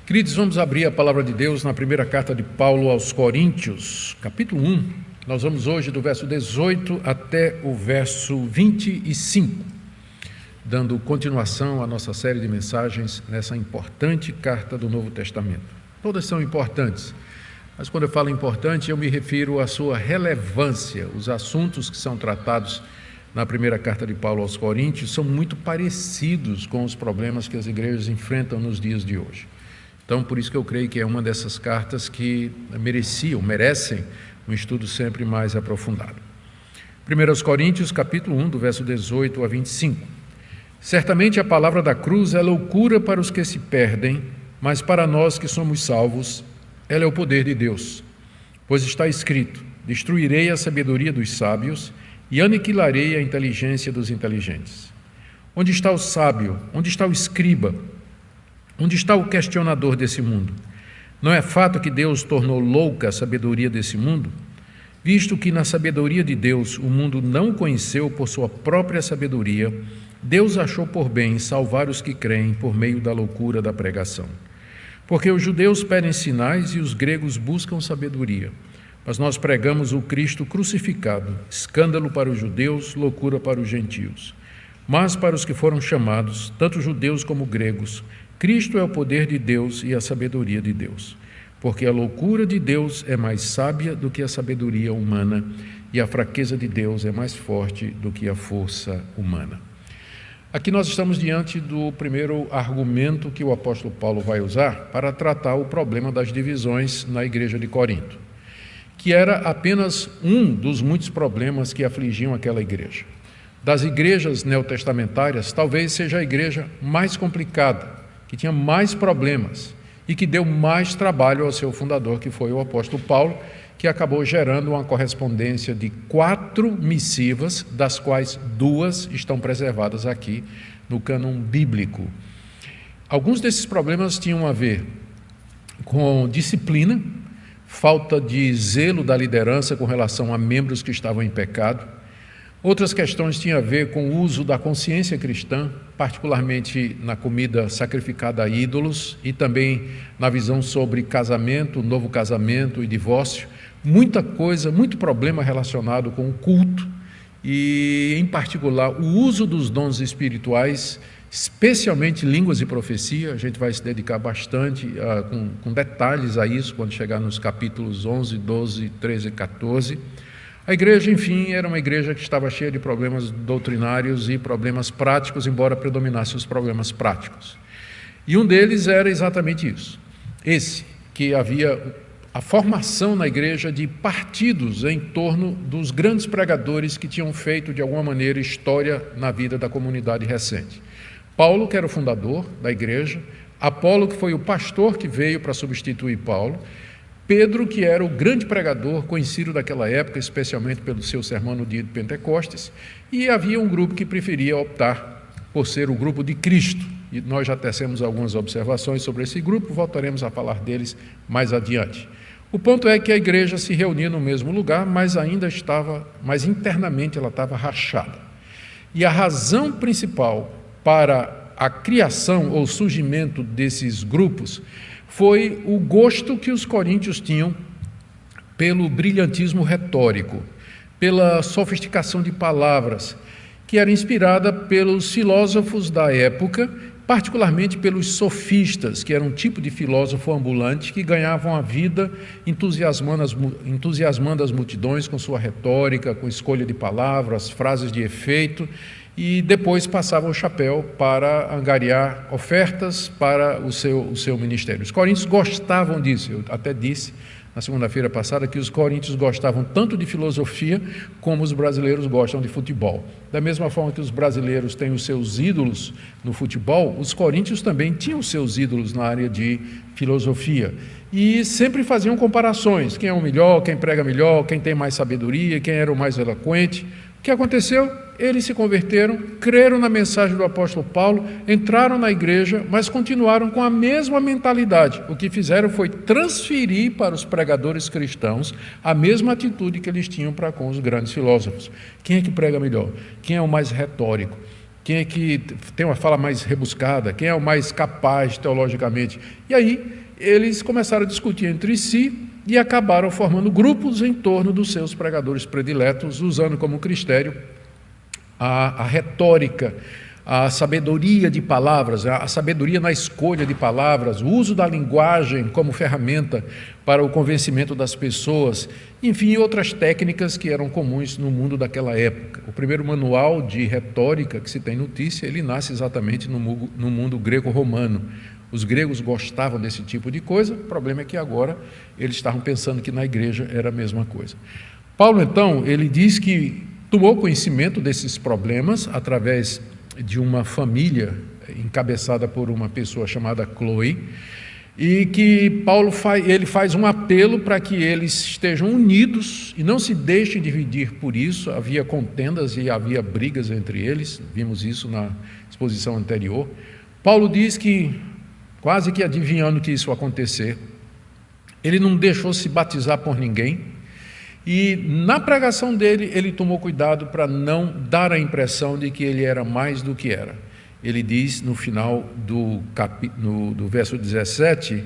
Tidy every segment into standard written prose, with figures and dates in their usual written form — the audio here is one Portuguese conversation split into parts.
Queridos, vamos abrir a palavra de Deus na primeira carta de Paulo aos Coríntios, capítulo 1. Nós vamos hoje do verso 18 até o verso 25, dando continuação à nossa série de mensagens nessa importante carta do Novo Testamento. Todas são importantes, mas quando eu falo importante, eu me refiro à sua relevância. Os assuntos que são tratados na primeira carta de Paulo aos Coríntios são muito parecidos com os problemas que as igrejas enfrentam nos dias de hoje. Então, por isso que eu creio que é uma dessas cartas que merecem um estudo sempre mais aprofundado. 1 Coríntios, capítulo 1, do verso 18 a 25. Certamente a palavra da cruz é loucura para os que se perdem, mas para nós que somos salvos, ela é o poder de Deus. Pois está escrito: destruirei a sabedoria dos sábios e aniquilarei a inteligência dos inteligentes. Onde está o sábio? Onde está o escriba? Onde está o questionador desse mundo? Não é fato que Deus tornou louca a sabedoria desse mundo? Visto que na sabedoria de Deus o mundo não o conheceu por sua própria sabedoria, Deus achou por bem salvar os que creem por meio da loucura da pregação. Porque os judeus pedem sinais e os gregos buscam sabedoria. Mas nós pregamos o Cristo crucificado, escândalo para os judeus, loucura para os gentios. Mas para os que foram chamados, tanto judeus como gregos, Cristo é o poder de Deus e a sabedoria de Deus, porque a loucura de Deus é mais sábia do que a sabedoria humana, e a fraqueza de Deus é mais forte do que a força humana. Aqui nós estamos diante do primeiro argumento que o apóstolo Paulo vai usar para tratar o problema das divisões na igreja de Corinto, que era apenas um dos muitos problemas que afligiam aquela igreja. Das igrejas neotestamentárias, talvez seja a igreja mais complicada, que tinha mais problemas e que deu mais trabalho ao seu fundador, que foi o apóstolo Paulo, que acabou gerando uma correspondência de 4 missivas, das quais 2 estão preservadas aqui no cânon bíblico. Alguns desses problemas tinham a ver com disciplina, falta de zelo da liderança com relação a membros que estavam em pecado. Outras questões tinham a ver com o uso da consciência cristã, particularmente na comida sacrificada a ídolos e também na visão sobre casamento, novo casamento e divórcio. Muita coisa, muito problema relacionado com o culto e, em particular, o uso dos dons espirituais, especialmente línguas e profecia. A gente vai se dedicar bastante com detalhes a isso quando chegar nos capítulos 11, 12, 13 e 14. A igreja, enfim, era uma igreja que estava cheia de problemas doutrinários e problemas práticos, embora predominassem os problemas práticos. E um deles era exatamente isso. Esse, que havia a formação na igreja de partidos em torno dos grandes pregadores que tinham feito, de alguma maneira, história na vida da comunidade recente. Paulo, que era o fundador da igreja, Apolo, que foi o pastor que veio para substituir Paulo, Pedro, que era o grande pregador conhecido daquela época, especialmente pelo seu sermão no dia de Pentecostes, e havia um grupo que preferia optar por ser o grupo de Cristo, e nós já tecemos algumas observações sobre esse grupo, voltaremos a falar deles mais adiante. O ponto é que a igreja se reunia no mesmo lugar, mas internamente ela estava rachada. E a razão principal para a criação ou surgimento desses grupos foi o gosto que os coríntios tinham pelo brilhantismo retórico, pela sofisticação de palavras, que era inspirada pelos filósofos da época, particularmente pelos sofistas, que era um tipo de filósofo ambulante que ganhavam a vida entusiasmando as multidões com sua retórica, com escolha de palavras, frases de efeito, e depois passava o chapéu para angariar ofertas para o seu ministério. Os coríntios gostavam disso. Eu até disse na segunda-feira passada que os coríntios gostavam tanto de filosofia como os brasileiros gostam de futebol. Da mesma forma que os brasileiros têm os seus ídolos no futebol, os coríntios também tinham os seus ídolos na área de filosofia. E sempre faziam comparações, quem é o melhor, quem prega melhor, quem tem mais sabedoria, quem era o mais eloquente. O que aconteceu? Eles se converteram, creram na mensagem do apóstolo Paulo, entraram na igreja, mas continuaram com a mesma mentalidade. O que fizeram foi transferir para os pregadores cristãos a mesma atitude que eles tinham para com os grandes filósofos. Quem é que prega melhor? Quem é o mais retórico? Quem é que tem uma fala mais rebuscada? Quem é o mais capaz teologicamente? E aí eles começaram a discutir entre si e acabaram formando grupos em torno dos seus pregadores prediletos, usando como critério a retórica, a sabedoria de palavras, a sabedoria na escolha de palavras, o uso da linguagem como ferramenta para o convencimento das pessoas, enfim, outras técnicas que eram comuns no mundo daquela época. O primeiro manual de retórica que se tem notícia, ele nasce exatamente no mundo greco-romano. Os gregos gostavam desse tipo de coisa, o problema é que agora eles estavam pensando que na igreja era a mesma coisa. Paulo, então, ele diz que tomou conhecimento desses problemas através de uma família encabeçada por uma pessoa chamada Chloe, e que Paulo faz um apelo para que eles estejam unidos e não se deixem dividir por isso. Havia contendas e havia brigas entre eles, vimos isso na exposição anterior. Paulo diz que, quase que adivinhando que isso ia acontecer, ele não deixou se batizar por ninguém, e na pregação dele, ele tomou cuidado para não dar a impressão de que ele era mais do que era. Ele diz no final do verso 17,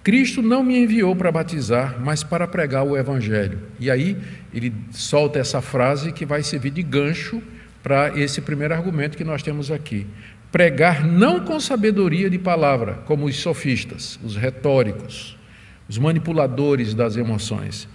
Cristo não me enviou para batizar, mas para pregar o Evangelho. E aí ele solta essa frase que vai servir de gancho para esse primeiro argumento que nós temos aqui. Pregar não com sabedoria de palavra, como os sofistas, os retóricos, os manipuladores das emoções,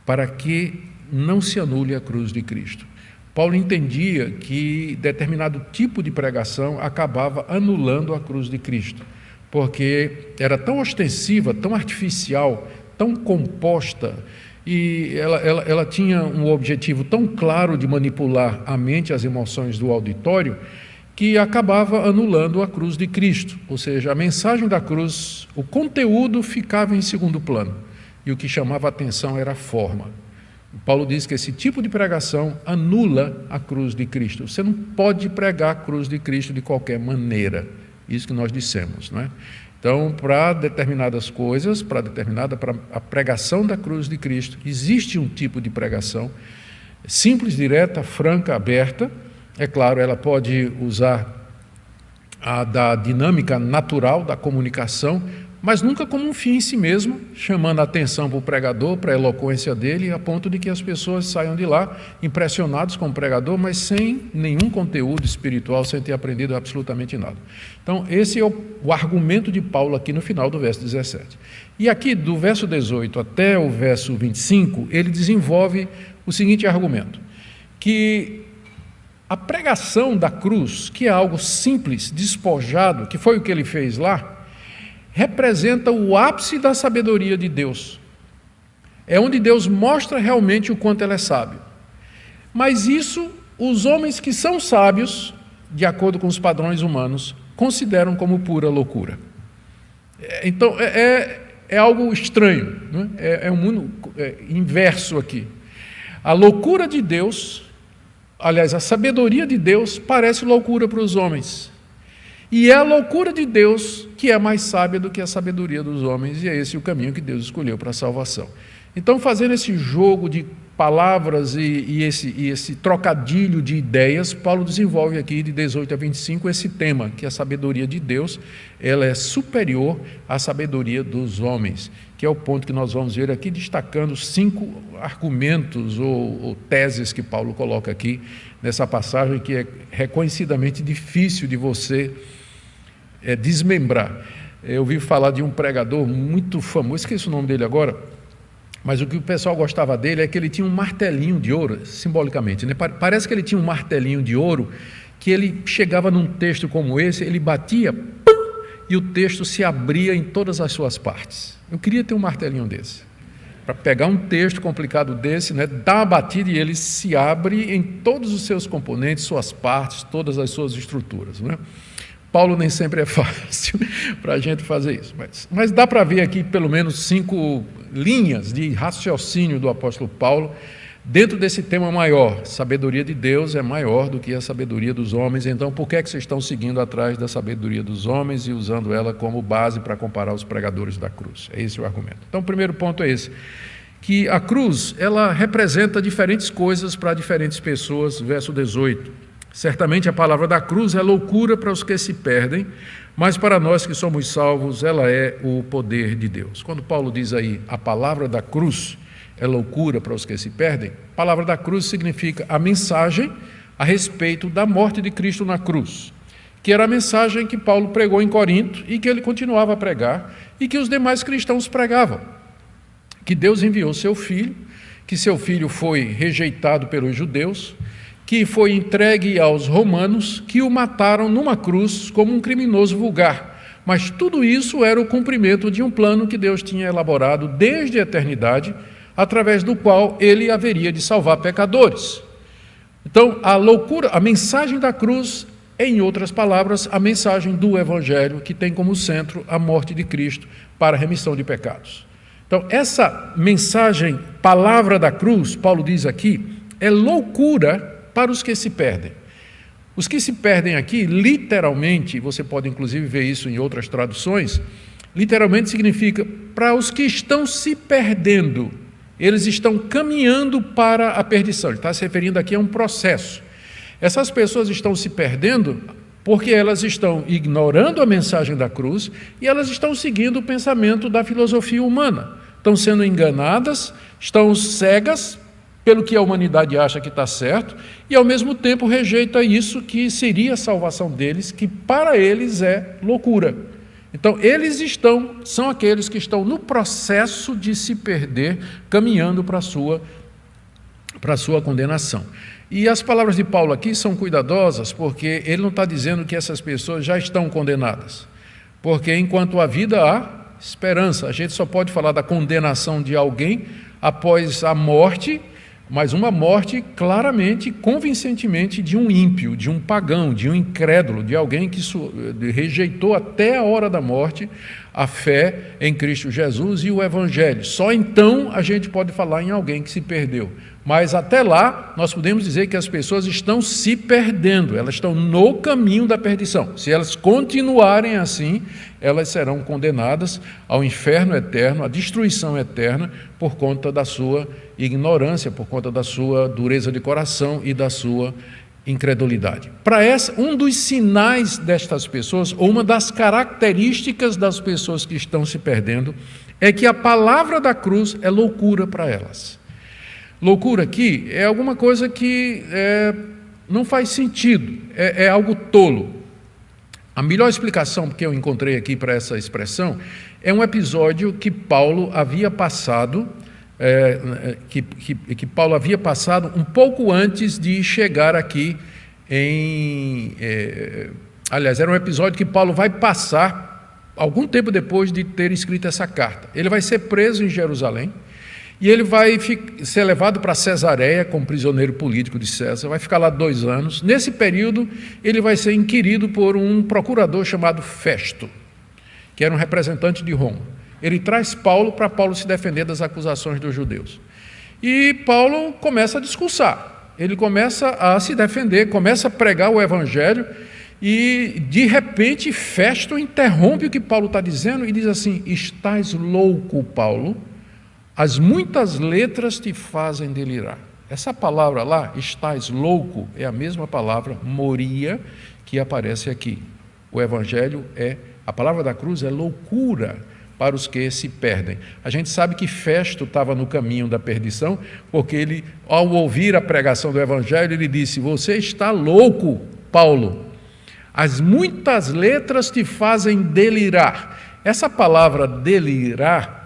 para que não se anule a cruz de Cristo. Paulo entendia que determinado tipo de pregação acabava anulando a cruz de Cristo, porque era tão ostensiva, tão artificial, tão composta, e ela tinha um objetivo tão claro de manipular a mente e as emoções do auditório, que acabava anulando a cruz de Cristo, ou seja, a mensagem da cruz, o conteúdo ficava em segundo plano, e o que chamava a atenção era a forma. Paulo diz que esse tipo de pregação anula a cruz de Cristo. Você não pode pregar a cruz de Cristo de qualquer maneira, isso que nós dissemos, não é? Então, para determinadas coisas, para a pregação da cruz de Cristo, existe um tipo de pregação simples, direta, franca, aberta. É claro, ela pode usar da dinâmica natural da comunicação, mas nunca como um fim em si mesmo, chamando a atenção para o pregador, para a eloquência dele, a ponto de que as pessoas saiam de lá impressionados com o pregador, mas sem nenhum conteúdo espiritual, sem ter aprendido absolutamente nada. Então, esse é o argumento de Paulo aqui no final do verso 17. E aqui, do verso 18 até o verso 25, ele desenvolve o seguinte argumento, que a pregação da cruz, que é algo simples, despojado, que foi o que ele fez lá, representa o ápice da sabedoria de Deus. É onde Deus mostra realmente o quanto Ele é sábio. Mas isso, os homens que são sábios, de acordo com os padrões humanos, consideram como pura loucura. Então, é algo estranho, não é? É um mundo inverso aqui. A loucura de Deus, aliás, a sabedoria de Deus parece loucura para os homens. E é a loucura de Deus que é mais sábia do que a sabedoria dos homens, e é esse o caminho que Deus escolheu para a salvação. Então, fazendo esse jogo de palavras e esse trocadilho de ideias, Paulo desenvolve aqui, de 18 a 25, esse tema, que a sabedoria de Deus ela é superior à sabedoria dos homens, que é o ponto que nós vamos ver aqui, destacando 5 argumentos ou teses que Paulo coloca aqui nessa passagem, que é reconhecidamente difícil de você desmembrar. Eu ouvi falar de um pregador muito famoso, esqueci o nome dele agora, mas o que o pessoal gostava dele é que ele tinha um martelinho de ouro, simbolicamente, né? Parece que ele tinha um martelinho de ouro, que ele chegava num texto como esse, ele batia, pum, e o texto se abria em todas as suas partes. Eu queria ter um martelinho desse, para pegar um texto complicado desse, né, dar uma batida e ele se abre em todos os seus componentes, suas partes, todas as suas estruturas, né? Paulo nem sempre é fácil para a gente fazer isso, mas dá para ver aqui pelo menos 5 linhas de raciocínio do apóstolo Paulo dentro desse tema maior. Sabedoria de Deus é maior do que a sabedoria dos homens, então por que vocês estão seguindo atrás da sabedoria dos homens e usando ela como base para comparar os pregadores da cruz? É esse o argumento. Então o primeiro ponto é esse, que a cruz ela representa diferentes coisas para diferentes pessoas, verso 18. Certamente a palavra da cruz é loucura para os que se perdem, mas para nós que somos salvos, ela é o poder de Deus. Quando Paulo diz aí, a palavra da cruz é loucura para os que se perdem, a palavra da cruz significa a mensagem a respeito da morte de Cristo na cruz, que era a mensagem que Paulo pregou em Corinto e que ele continuava a pregar e que os demais cristãos pregavam. Que Deus enviou seu filho, que seu filho foi rejeitado pelos judeus, que foi entregue aos romanos, que o mataram numa cruz como um criminoso vulgar. Mas tudo isso era o cumprimento de um plano que Deus tinha elaborado desde a eternidade, através do qual ele haveria de salvar pecadores. Então, a loucura, a mensagem da cruz, em outras palavras, a mensagem do Evangelho, que tem como centro a morte de Cristo para a remissão de pecados. Então, essa mensagem, palavra da cruz, Paulo diz aqui, é loucura para os que se perdem. Os que se perdem aqui, literalmente, você pode inclusive ver isso em outras traduções, literalmente significa para os que estão se perdendo, eles estão caminhando para a perdição. Ele está se referindo aqui a um processo. Essas pessoas estão se perdendo porque elas estão ignorando a mensagem da cruz e elas estão seguindo o pensamento da filosofia humana. Estão sendo enganadas, estão cegas pelo que a humanidade acha que está certo, e ao mesmo tempo rejeita isso que seria a salvação deles, que para eles é loucura. Então, são aqueles que estão no processo de se perder, caminhando para a sua condenação. E as palavras de Paulo aqui são cuidadosas, porque ele não está dizendo que essas pessoas já estão condenadas. Porque enquanto há vida, há esperança. A gente só pode falar da condenação de alguém após a morte, mas uma morte claramente, convincentemente de um ímpio, de um pagão, de um incrédulo, de alguém que rejeitou até a hora da morte a fé em Cristo Jesus e o Evangelho. Só então a gente pode falar em alguém que se perdeu. Mas até lá, nós podemos dizer que as pessoas estão se perdendo, elas estão no caminho da perdição. Se elas continuarem assim, elas serão condenadas ao inferno eterno, à destruição eterna, por conta da sua ignorância, por conta da sua dureza de coração e da sua incredulidade. Um dos sinais destas pessoas, ou uma das características das pessoas que estão se perdendo, é que a palavra da cruz é loucura para elas. Loucura aqui é alguma coisa que não faz sentido, é algo tolo. A melhor explicação que eu encontrei aqui para essa expressão é um episódio que Paulo havia passado, que Paulo havia passado um pouco antes de chegar aqui aliás, era um episódio que Paulo vai passar algum tempo depois de ter escrito essa carta. Ele vai ser preso em Jerusalém e ele vai ser levado para Cesareia como prisioneiro político de César, vai ficar lá 2 anos. Nesse período, ele vai ser inquirido por um procurador chamado Festo, que era um representante de Roma. Ele traz Paulo para Paulo se defender das acusações dos judeus. E Paulo começa a discursar, ele começa a se defender, começa a pregar o Evangelho, e de repente Festo interrompe o que Paulo está dizendo e diz assim: estás louco, Paulo? As muitas letras te fazem delirar. Essa palavra lá, estás louco, é a mesma palavra, moria, que aparece aqui. O Evangelho a palavra da cruz é loucura para os que se perdem. A gente sabe que Festo estava no caminho da perdição, porque ele, ao ouvir a pregação do Evangelho, ele disse: você está louco, Paulo. As muitas letras te fazem delirar. Essa palavra delirar,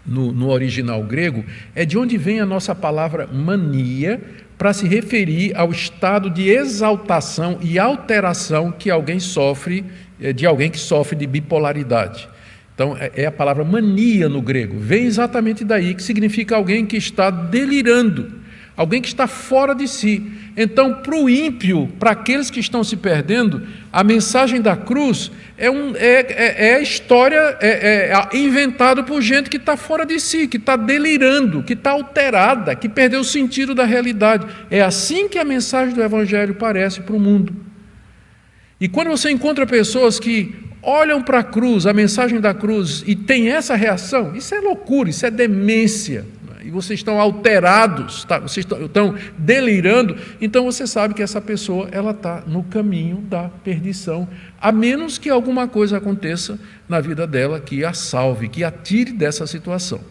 no original grego, é de onde vem a nossa palavra mania, para se referir ao estado de exaltação e alteração que alguém sofre, de alguém que sofre de bipolaridade. Então, é a palavra mania no grego, vem exatamente daí, que significa alguém que está delirando, alguém que está fora de si. Então, para o ímpio, para aqueles que estão se perdendo, a mensagem da cruz é história inventada por gente que está fora de si, que está delirando, que está alterada, que perdeu o sentido da realidade. É assim que a mensagem do Evangelho parece para o mundo. E quando você encontra pessoas que olham para a cruz, a mensagem da cruz, e tem essa reação, isso é loucura, isso é demência. e vocês estão alterados, vocês estão delirando, então você sabe que essa pessoa ela está no caminho da perdição, a menos que alguma coisa aconteça na vida dela que a salve, que a tire dessa situação.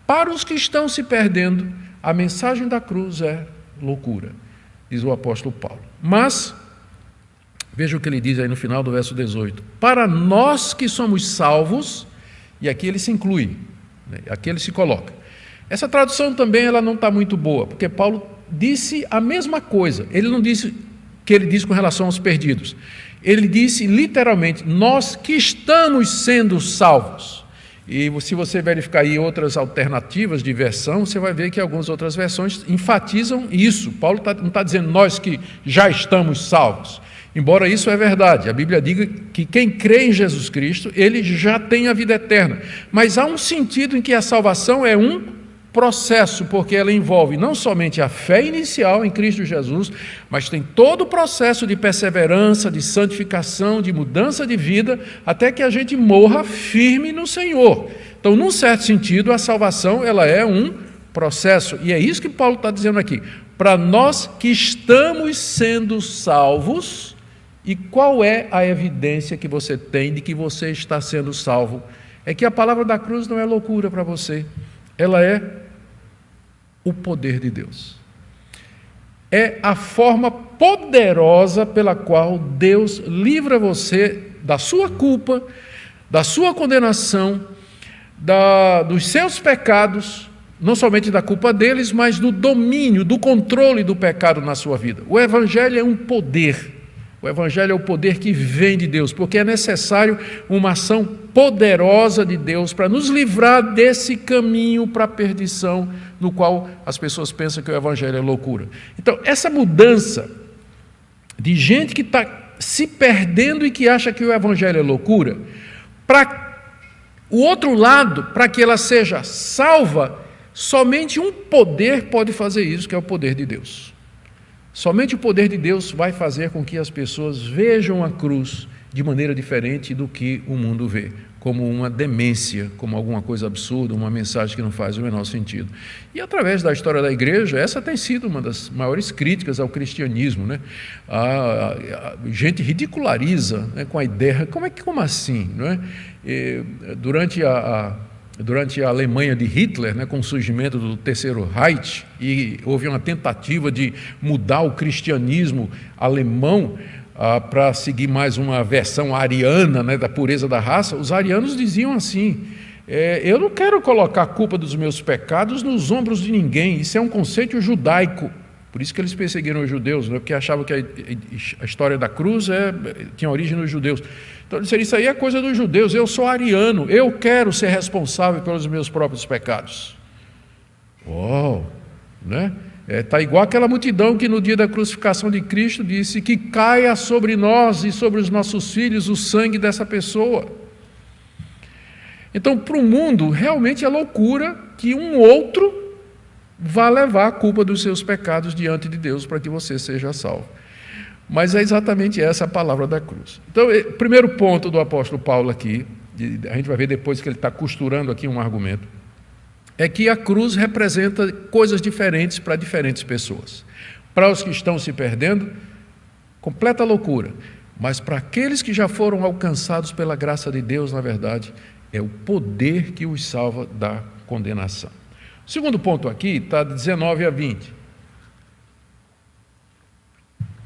Para os que estão se perdendo, a mensagem da cruz é loucura, diz o apóstolo Paulo. Mas, veja o que ele diz aí no final do verso 18. Para nós que somos salvos, e aqui ele se inclui, aqui ele se coloca. Essa tradução também ela não está muito boa, porque Paulo disse a mesma coisa. Ele não disse que ele disse com relação aos perdidos. Ele disse literalmente, nós que estamos sendo salvos. E se você verificar aí outras alternativas de versão, você vai ver que algumas outras versões enfatizam isso. Paulo não está dizendo nós que já estamos salvos. Embora isso é verdade, a Bíblia diga que quem crê em Jesus Cristo, ele já tem a vida eterna. Mas há um sentido em que a salvação é um processo, porque ela envolve não somente a fé inicial em Cristo Jesus, mas tem todo o processo de perseverança, de santificação, de mudança de vida, até que a gente morra firme no Senhor. Então, num certo sentido, a salvação ela é um processo, e é isso que Paulo está dizendo aqui. Para nós que estamos sendo salvos, e qual é a evidência que você tem de que você está sendo salvo? É que a palavra da cruz não é loucura para você, ela é o poder de Deus. É a forma poderosa pela qual Deus livra você da sua culpa, da sua condenação, dos seus pecados, não somente da culpa deles, mas do domínio, do controle do pecado na sua vida. O Evangelho é um poder. O Evangelho é o poder que vem de Deus, porque é necessário uma ação poderosa de Deus para nos livrar desse caminho para a perdição, no qual as pessoas pensam que o Evangelho é loucura. Então, essa mudança de gente que está se perdendo e que acha que o Evangelho é loucura, para o outro lado, para que ela seja salva, somente um poder pode fazer isso, que é o poder de Deus. Somente o poder de Deus vai fazer com que as pessoas vejam a cruz de maneira diferente do que o mundo vê, como uma demência, como alguma coisa absurda, uma mensagem que não faz o menor sentido. E através da história da igreja, essa tem sido uma das maiores críticas ao cristianismo, né? A gente ridiculariza, né, com a ideia, como assim? Não é? Durante a Alemanha de Hitler, né, com o surgimento do Terceiro Reich, e houve uma tentativa de mudar o cristianismo alemão para seguir mais uma versão ariana, né, da pureza da raça. Os arianos diziam assim, eu não quero colocar a culpa dos meus pecados nos ombros de ninguém, isso é um conceito judaico. Por isso que eles perseguiram os judeus, né, porque achavam que a história da cruz tinha origem nos judeus. Então eles disseram, isso aí é coisa dos judeus, eu sou ariano, eu quero ser responsável pelos meus próprios pecados. Uau! Né? Está igual aquela multidão que no dia da crucificação de Cristo disse que caia sobre nós e sobre os nossos filhos o sangue dessa pessoa. Então, para o mundo, realmente é loucura que um outro vá levar a culpa dos seus pecados diante de Deus para que você seja salvo. Mas é exatamente essa a palavra da cruz. Então, primeiro ponto do apóstolo Paulo aqui, a gente vai ver depois que ele está costurando aqui um argumento, é que a cruz representa coisas diferentes para diferentes pessoas. Para os que estão se perdendo, completa loucura. Mas para aqueles que já foram alcançados pela graça de Deus, na verdade, é o poder que os salva da condenação. O segundo ponto aqui está de 19 a 20.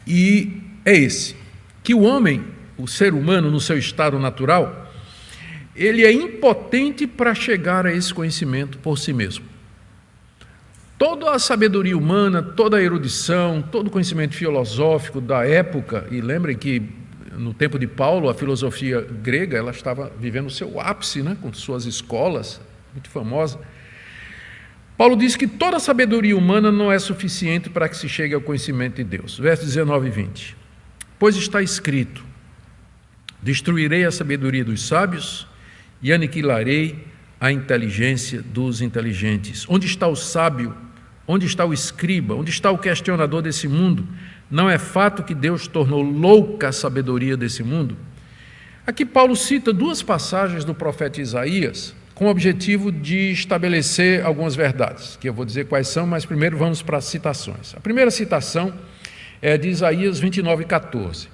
E é esse, que o homem, o ser humano no seu estado natural, ele é impotente para chegar a esse conhecimento por si mesmo. Toda a sabedoria humana, toda a erudição, todo o conhecimento filosófico da época, e lembrem que no tempo de Paulo, a filosofia grega ela estava vivendo o seu ápice, né, com suas escolas, muito famosa. Paulo diz que toda a sabedoria humana não é suficiente para que se chegue ao conhecimento de Deus. Versos 19 e 20. Pois está escrito, destruirei a sabedoria dos sábios e aniquilarei a inteligência dos inteligentes. Onde está o sábio? Onde está o escriba? Onde está o questionador desse mundo? Não é fato que Deus tornou louca a sabedoria desse mundo? Aqui Paulo cita duas passagens do profeta Isaías com o objetivo de estabelecer algumas verdades, que eu vou dizer quais são, mas primeiro vamos para as citações. A primeira citação é de Isaías 29:14.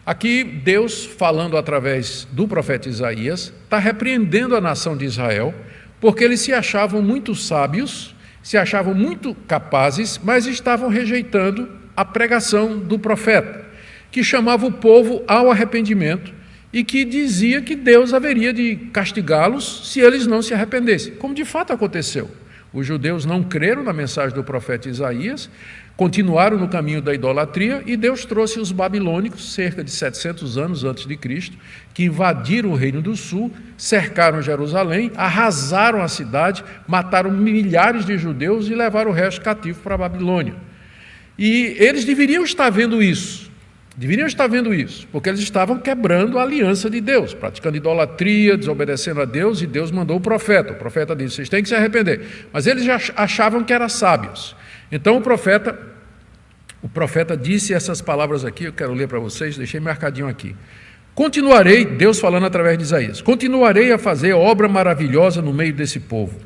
Aqui, Deus, falando através do profeta Isaías, está repreendendo a nação de Israel, porque eles se achavam muito sábios, se achavam muito capazes, mas estavam rejeitando a pregação do profeta, que chamava o povo ao arrependimento e que dizia que Deus haveria de castigá-los se eles não se arrependessem, como de fato aconteceu. Os judeus não creram na mensagem do profeta Isaías, continuaram no caminho da idolatria e Deus trouxe os babilônicos, cerca de 700 anos antes de Cristo, que invadiram o Reino do Sul, cercaram Jerusalém, arrasaram a cidade, mataram milhares de judeus e levaram o resto cativo para a Babilônia. E eles deveriam estar vendo isso, porque eles estavam quebrando a aliança de Deus, praticando idolatria, desobedecendo a Deus, e Deus mandou o profeta disse, vocês têm que se arrepender, mas eles já achavam que eram sábios. Então o profeta disse essas palavras aqui, eu quero ler para vocês, deixei marcadinho aqui. Continuarei, Deus falando através de Isaías, continuarei a fazer obra maravilhosa no meio desse povo.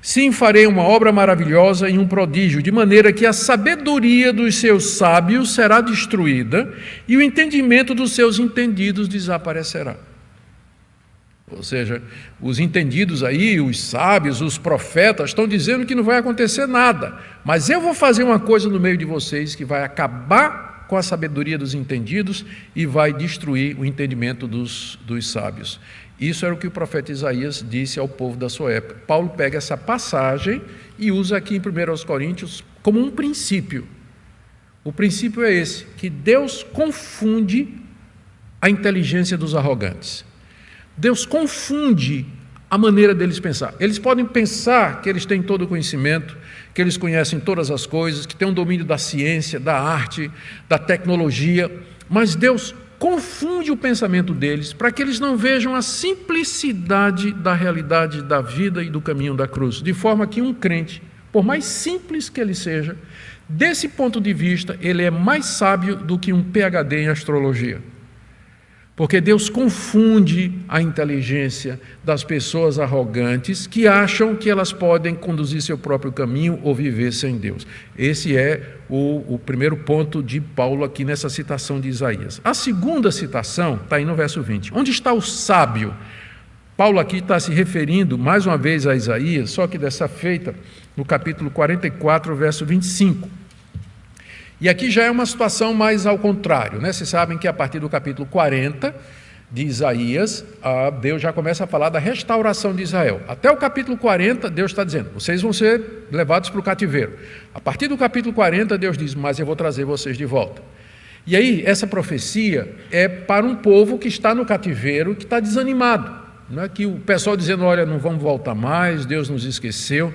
Sim, farei uma obra maravilhosa e um prodígio, de maneira que a sabedoria dos seus sábios será destruída e o entendimento dos seus entendidos desaparecerá. Ou seja, os entendidos aí, os sábios, os profetas, estão dizendo que não vai acontecer nada, mas eu vou fazer uma coisa no meio de vocês que vai acabar com a sabedoria dos entendidos e vai destruir o entendimento dos sábios. Isso era o que o profeta Isaías disse ao povo da sua época. Paulo pega essa passagem e usa aqui em 1 Coríntios como um princípio. O princípio é esse, que Deus confunde a inteligência dos arrogantes. Deus confunde a maneira deles pensar. Eles podem pensar que eles têm todo o conhecimento, que eles conhecem todas as coisas, que têm um domínio da ciência, da arte, da tecnologia, mas Deus confunde o pensamento deles para que eles não vejam a simplicidade da realidade da vida e do caminho da cruz, de forma que um crente, por mais simples que ele seja, desse ponto de vista, ele é mais sábio do que um PhD em astrologia. Porque Deus confunde a inteligência das pessoas arrogantes que acham que elas podem conduzir seu próprio caminho ou viver sem Deus. Esse é o primeiro ponto de Paulo aqui nessa citação de Isaías. A segunda citação está aí no verso 20. Onde está o sábio? Paulo aqui está se referindo mais uma vez a Isaías, só que dessa feita no capítulo 44, verso 25. E aqui já é uma situação mais ao contrário, né? Vocês sabem que a partir do capítulo 40 de Isaías, Deus já começa a falar da restauração de Israel. Até o capítulo 40, Deus está dizendo, vocês vão ser levados para o cativeiro. A partir do capítulo 40, Deus diz, mas eu vou trazer vocês de volta. E aí, essa profecia é para um povo que está no cativeiro, que está desanimado. Não é que o pessoal dizendo, olha, não vamos voltar mais, Deus nos esqueceu.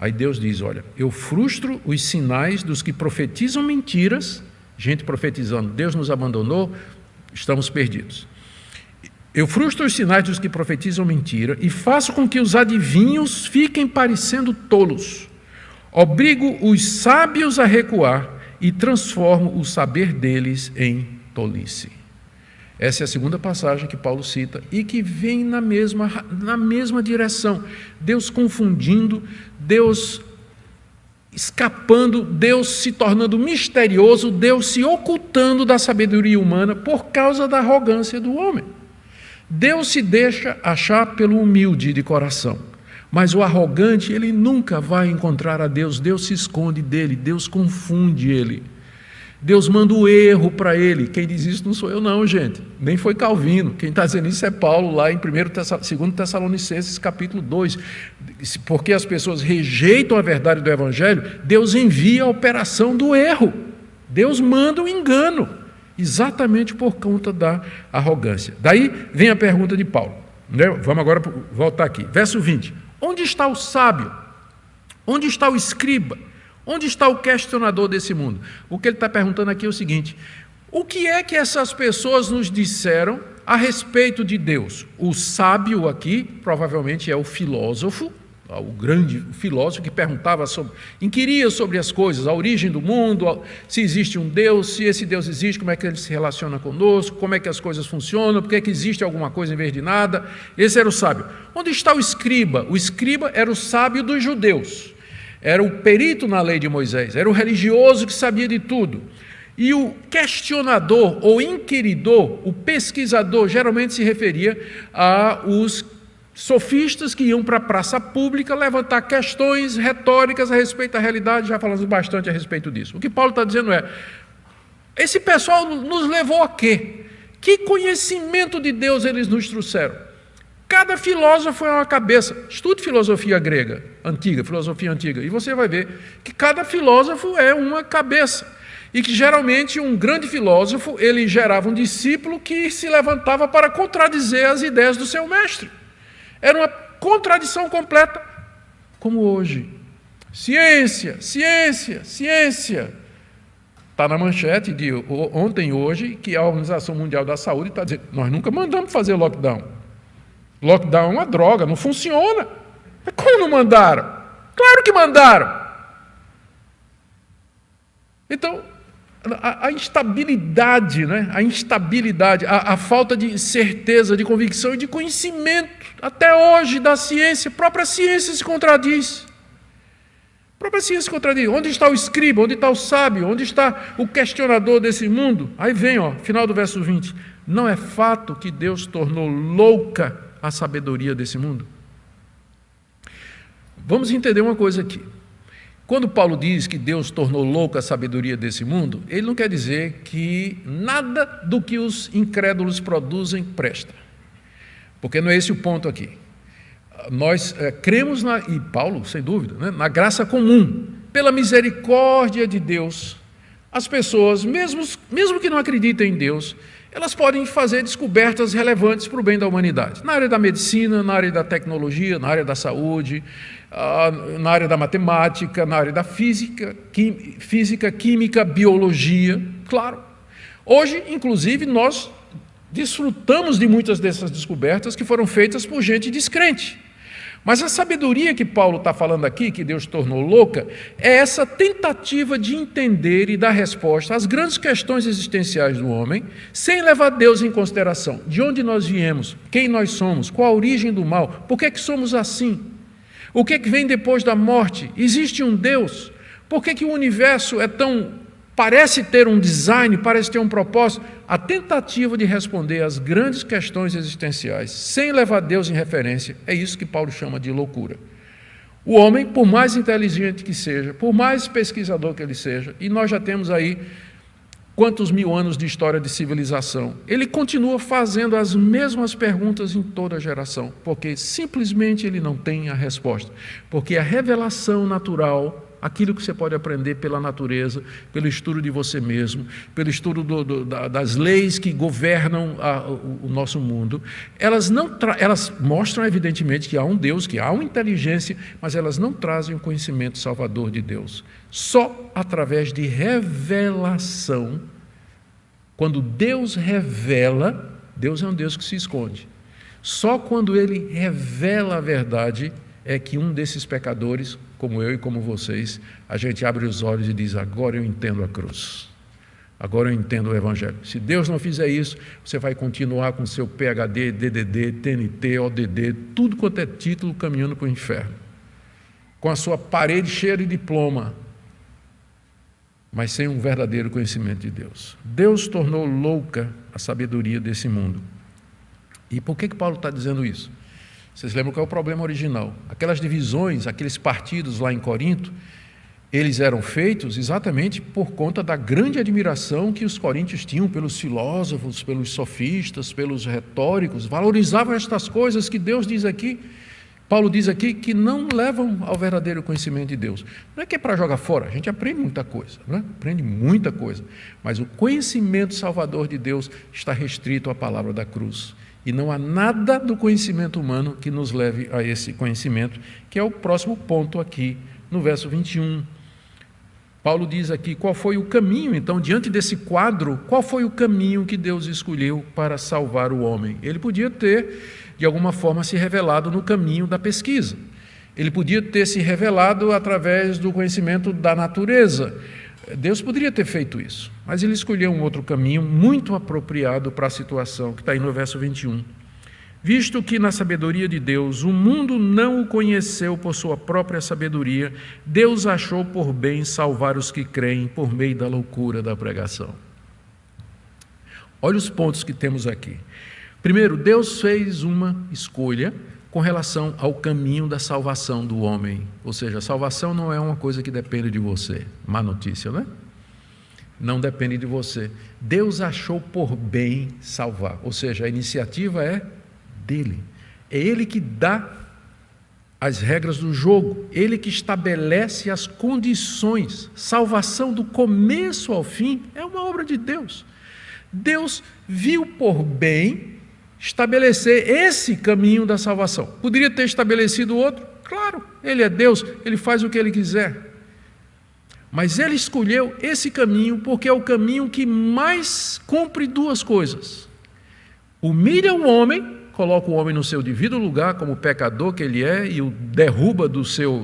Aí Deus diz, olha, eu frustro os sinais dos que profetizam mentiras, gente profetizando, Deus nos abandonou, estamos perdidos. Eu frustro os sinais dos que profetizam mentira e faço com que os adivinhos fiquem parecendo tolos. Obrigo os sábios a recuar e transformo o saber deles em tolice. Essa é a segunda passagem que Paulo cita e que vem na mesma direção. Deus confundindo, Deus escapando, Deus se tornando misterioso, Deus se ocultando da sabedoria humana por causa da arrogância do homem. Deus se deixa achar pelo humilde de coração, mas o arrogante, ele nunca vai encontrar a Deus, Deus se esconde dele, Deus confunde ele. Deus manda o erro para ele. Quem diz isso não sou eu não, gente. Nem foi Calvino. Quem está dizendo isso é Paulo, lá em 2 Tessalonicenses, capítulo 2. Porque as pessoas rejeitam a verdade do Evangelho, Deus envia a operação do erro. Deus manda o engano, exatamente por conta da arrogância. Daí vem a pergunta de Paulo. Vamos agora voltar aqui. Verso 20. Onde está o sábio? Onde está o escriba? Onde está o questionador desse mundo? O que ele está perguntando aqui é o seguinte, o que é que essas pessoas nos disseram a respeito de Deus? O sábio aqui, provavelmente é o filósofo, o grande filósofo que perguntava inquiria sobre as coisas, a origem do mundo, se existe um Deus, se esse Deus existe, como é que ele se relaciona conosco, como é que as coisas funcionam, por que é que existe alguma coisa em vez de nada. Esse era o sábio. Onde está o escriba? O escriba era o sábio dos judeus, era o perito na lei de Moisés, era o religioso que sabia de tudo. E o questionador ou inquiridor, o pesquisador, geralmente se referia aos sofistas que iam para a praça pública levantar questões retóricas a respeito da realidade. Já falamos bastante a respeito disso. O que Paulo está dizendo é, esse pessoal nos levou a quê? Que conhecimento de Deus eles nos trouxeram? Cada filósofo é uma cabeça. Estude filosofia grega, filosofia antiga, e você vai ver que cada filósofo é uma cabeça. E que geralmente um grande filósofo, ele gerava um discípulo que se levantava para contradizer as ideias do seu mestre. Era uma contradição completa, como hoje. Ciência, ciência, ciência. Está na manchete de ontem e hoje que a Organização Mundial da Saúde está dizendo, nós nunca mandamos fazer lockdown. Lockdown é uma droga, não funciona. Mas como não mandaram? Claro que mandaram. Então, a instabilidade, né? A falta de certeza, de convicção e de conhecimento, até hoje, da ciência, a própria ciência se contradiz. A própria ciência se contradiz. Onde está o escriba? Onde está o sábio? Onde está o questionador desse mundo? Aí vem, final do verso 20. Não é fato que Deus tornou louca a sabedoria desse mundo? Vamos entender uma coisa aqui. Quando Paulo diz que Deus tornou louca a sabedoria desse mundo, ele não quer dizer que nada do que os incrédulos produzem presta. Porque não é esse o ponto aqui. Nós cremos, e Paulo, sem dúvida, né, na graça comum, pela misericórdia de Deus, as pessoas, mesmo que não acreditem em Deus, elas podem fazer descobertas relevantes para o bem da humanidade. Na área da medicina, na área da tecnologia, na área da saúde, na área da matemática, na área da física, química, biologia, claro. Hoje, inclusive, nós desfrutamos de muitas dessas descobertas que foram feitas por gente descrente. Mas a sabedoria que Paulo está falando aqui, que Deus tornou louca, é essa tentativa de entender e dar resposta às grandes questões existenciais do homem, sem levar Deus em consideração. De onde nós viemos, quem nós somos, qual a origem do mal, por que é que somos assim? O que é que vem depois da morte? Existe um Deus? Por que é que o universo parece ter um design, parece ter um propósito? A tentativa de responder às grandes questões existenciais, sem levar Deus em referência, é isso que Paulo chama de loucura. O homem, por mais inteligente que seja, por mais pesquisador que ele seja, e nós já temos aí quantos mil anos de história de civilização, ele continua fazendo as mesmas perguntas em toda a geração, porque simplesmente ele não tem a resposta. Porque a revelação natural, aquilo que você pode aprender pela natureza, pelo estudo de você mesmo, pelo estudo das leis que governam o nosso mundo, elas mostram evidentemente que há um Deus, que há uma inteligência, mas elas não trazem o conhecimento salvador de Deus. Só através de revelação, quando Deus revela, Deus é um Deus que se esconde. Só quando Ele revela a verdade é que um desses pecadores, como eu e como vocês, a gente abre os olhos e diz, agora eu entendo a cruz, agora eu entendo o Evangelho. Se Deus não fizer isso, você vai continuar com seu PhD, DDD, TNT, ODD, tudo quanto é título caminhando para o inferno, com a sua parede cheia de diploma, mas sem um verdadeiro conhecimento de Deus. Deus tornou louca a sabedoria desse mundo. E por que Paulo está dizendo isso? Vocês lembram qual é o problema original? Aquelas divisões, aqueles partidos lá em Corinto, eles eram feitos exatamente por conta da grande admiração que os coríntios tinham pelos filósofos, pelos sofistas, pelos retóricos, valorizavam estas coisas que Deus diz aqui, Paulo diz aqui, que não levam ao verdadeiro conhecimento de Deus. Não é que é para jogar fora, a gente aprende muita coisa, não é? Aprende muita coisa, mas o conhecimento salvador de Deus está restrito à palavra da cruz. E não há nada do conhecimento humano que nos leve a esse conhecimento, que é o próximo ponto aqui, no verso 21. Paulo diz aqui qual foi o caminho, então, diante desse quadro, qual foi o caminho que Deus escolheu para salvar o homem? Ele podia ter, de alguma forma, se revelado no caminho da pesquisa. Ele podia ter se revelado através do conhecimento da natureza. Deus poderia ter feito isso, mas ele escolheu um outro caminho muito apropriado para a situação, que está aí no verso 21. Visto que na sabedoria de Deus o mundo não o conheceu por sua própria sabedoria, Deus achou por bem salvar os que creem por meio da loucura da pregação. Olha os pontos que temos aqui. Primeiro, Deus fez uma escolha com relação ao caminho da salvação do homem. Ou seja, a salvação não é uma coisa que depende de você. Má notícia, né? Não depende de você. Deus achou por bem salvar. Ou seja, a iniciativa é dele. É ele que dá as regras do jogo. Ele que estabelece as condições. Salvação do começo ao fim é uma obra de Deus. Deus viu por bem estabelecer esse caminho da salvação. Poderia ter estabelecido outro? Claro, ele é Deus, ele faz o que ele quiser. Mas ele escolheu esse caminho porque é o caminho que mais cumpre duas coisas. Humilha o homem, coloca o homem no seu devido lugar como pecador que ele é e o derruba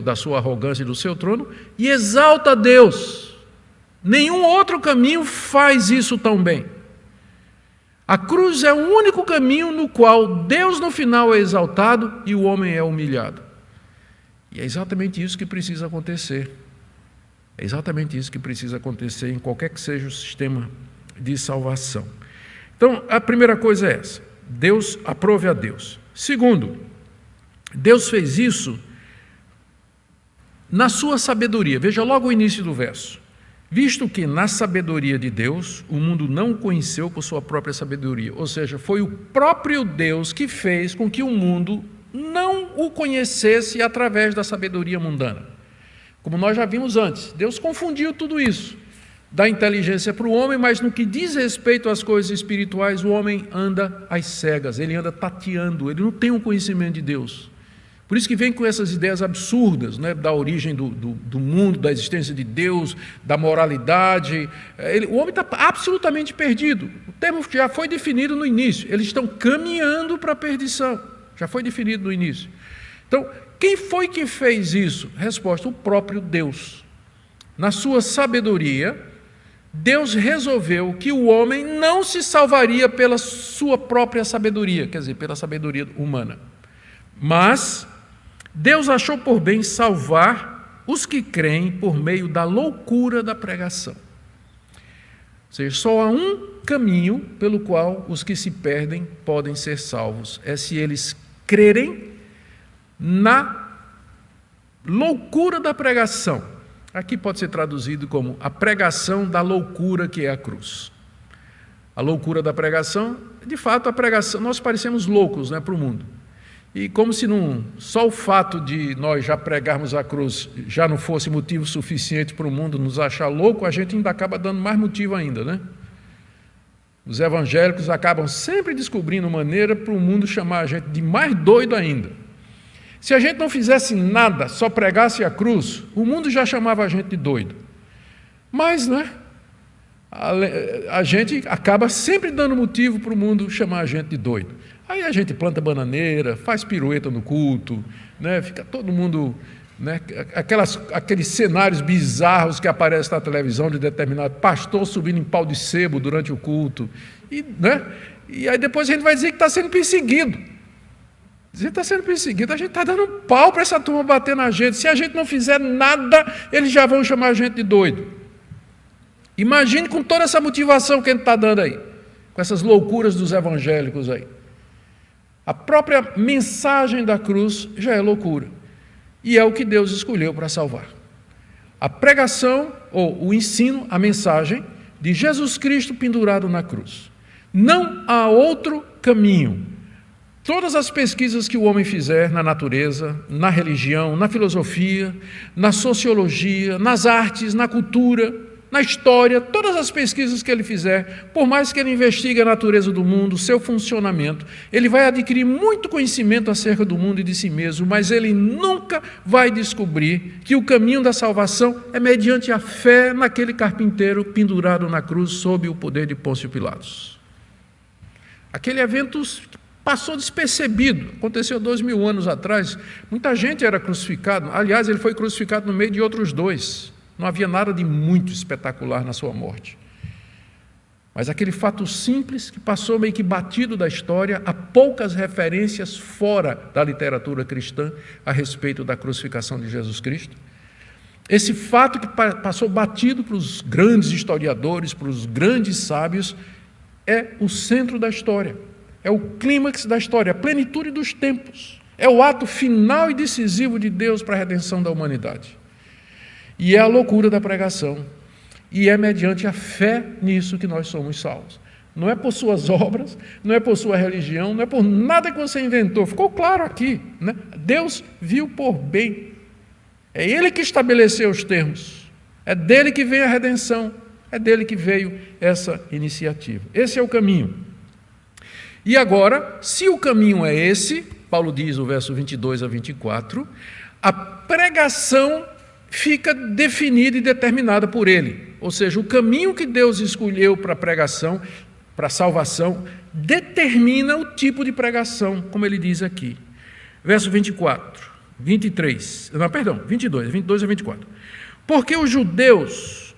da sua arrogância e do seu trono, e exalta a Deus. Nenhum outro caminho faz isso tão bem. A cruz é o único caminho no qual Deus no final é exaltado e o homem é humilhado. E é exatamente isso que precisa acontecer. É exatamente isso que precisa acontecer em qualquer que seja o sistema de salvação. Então, a primeira coisa é essa. Deus, aprove a Deus. Segundo, Deus fez isso na sua sabedoria. Veja logo o início do verso. Visto que na sabedoria de Deus, o mundo não o conheceu por sua própria sabedoria. Ou seja, foi o próprio Deus que fez com que o mundo não o conhecesse através da sabedoria mundana. Como nós já vimos antes, Deus confundiu tudo isso. Dá inteligência para o homem, mas no que diz respeito às coisas espirituais, o homem anda às cegas, ele anda tateando, ele não tem um conhecimento de Deus. Por isso que vem com essas ideias absurdas, né, da origem do mundo, da existência de Deus, da moralidade. O homem está absolutamente perdido. O termo já foi definido no início. Eles estão caminhando para a perdição. Já foi definido no início. Então, quem foi que fez isso? Resposta, o próprio Deus. Na sua sabedoria, Deus resolveu que o homem não se salvaria pela sua própria sabedoria, quer dizer, pela sabedoria humana. Mas Deus achou por bem salvar os que creem por meio da loucura da pregação. Ou seja, só há um caminho pelo qual os que se perdem podem ser salvos. É se eles crerem na loucura da pregação. Aqui pode ser traduzido como a pregação da loucura que é a cruz. A loucura da pregação, de fato, a pregação, nós parecemos loucos, né, para o mundo. E como se só o fato de nós já pregarmos a cruz já não fosse motivo suficiente para o mundo nos achar louco, a gente ainda acaba dando mais motivo ainda, né? Os evangélicos acabam sempre descobrindo maneira para o mundo chamar a gente de mais doido ainda. Se a gente não fizesse nada, só pregasse a cruz, o mundo já chamava a gente de doido. Mas, né, a gente acaba sempre dando motivo para o mundo chamar a gente de doido. Aí a gente planta bananeira, faz pirueta no culto, né? Fica todo mundo, né? Aqueles cenários bizarros que aparecem na televisão de determinado pastor subindo em pau de sebo durante o culto. Né? E aí depois a gente vai dizer que está sendo perseguido. A gente está sendo perseguido, a gente está dando um pau para essa turma bater na gente. Se a gente não fizer nada, eles já vão chamar a gente de doido. Imagine com toda essa motivação que a gente está dando aí, com essas loucuras dos evangélicos aí. A própria mensagem da cruz já é loucura. E é o que Deus escolheu para salvar. A pregação, ou o ensino, a mensagem de Jesus Cristo pendurado na cruz. Não há outro caminho. Todas as pesquisas que o homem fizer na natureza, na religião, na filosofia, na sociologia, nas artes, na cultura, na história, todas as pesquisas que ele fizer, por mais que ele investigue a natureza do mundo, seu funcionamento, ele vai adquirir muito conhecimento acerca do mundo e de si mesmo, mas ele nunca vai descobrir que o caminho da salvação é mediante a fé naquele carpinteiro pendurado na cruz sob o poder de Pôncio Pilatos. Aquele evento passou despercebido. Aconteceu 2000 anos atrás. Muita gente era crucificada. Aliás, ele foi crucificado no meio de outros dois. Não havia nada de muito espetacular na sua morte. Mas aquele fato simples que passou meio que batido da história, há poucas referências fora da literatura cristã a respeito da crucificação de Jesus Cristo. Esse fato que passou batido para os grandes historiadores, para os grandes sábios, é o centro da história, é o clímax da história, a plenitude dos tempos, é o ato final e decisivo de Deus para a redenção da humanidade. E é a loucura da pregação. E é mediante a fé nisso que nós somos salvos. Não é por suas obras, não é por sua religião, não é por nada que você inventou. Ficou claro aqui, né? Deus viu por bem. É Ele que estabeleceu os termos. É dele que vem a redenção. É dele que veio essa iniciativa. Esse é o caminho. E agora, se o caminho é esse, Paulo diz no verso 22 a 24, a pregação fica definida e determinada por Ele. Ou seja, o caminho que Deus escolheu para a pregação, para a salvação, determina o tipo de pregação, como ele diz aqui. Verso 22 a 24. Porque os judeus